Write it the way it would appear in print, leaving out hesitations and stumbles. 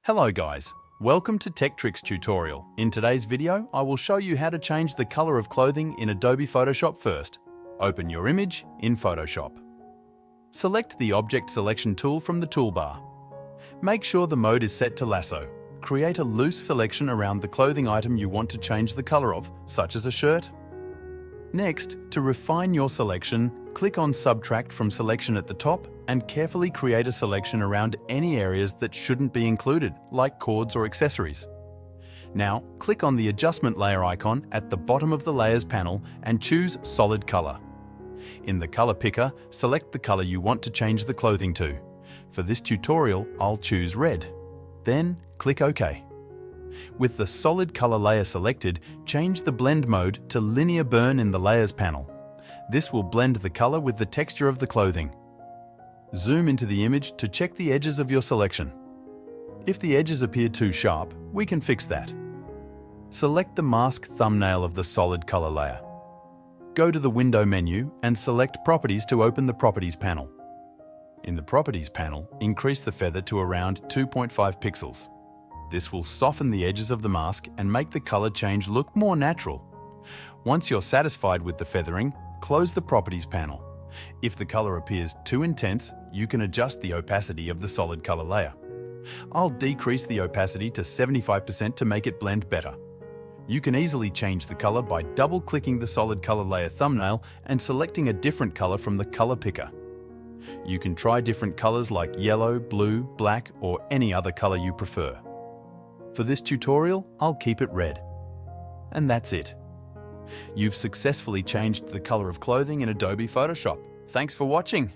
Hello guys, welcome to Tech Tricks tutorial. In today's video, I will show you how to change the color of clothing in Adobe Photoshop first. Open your image in Photoshop. Select the Object Selection tool from the toolbar. Make sure the mode is set to lasso. Create a loose selection around the clothing item you want to change the color of, such as a shirt. Next, to refine your selection, click on Subtract from Selection at the top and carefully create a selection around any areas that shouldn't be included, like cords or accessories. Now, click on the Adjustment Layer icon at the bottom of the Layers panel and choose Solid Color. In the Color Picker, select the color you want to change the clothing to. For this tutorial, I'll choose red. Then, click OK. With the Solid Color layer selected, change the Blend mode to Linear Burn in the Layers panel. This will blend the color with the texture of the clothing. Zoom into the image to check the edges of your selection. If the edges appear too sharp, we can fix that. Select the Mask thumbnail of the Solid Color layer. Go to the Window menu and select Properties to open the Properties panel. In the Properties panel, increase the feather to around 2.5 pixels. This will soften the edges of the mask and make the color change look more natural. Once you're satisfied with the feathering, close the Properties panel. If the color appears too intense, you can adjust the opacity of the Solid Color layer. I'll decrease the opacity to 75% to make it blend better. You can easily change the color by double-clicking the Solid Color layer thumbnail and selecting a different color from the Color Picker. You can try different colors like yellow, blue, black, or any other color you prefer. For this tutorial, I'll keep it red. And that's it. You've successfully changed the color of clothing in Adobe Photoshop. Thanks for watching.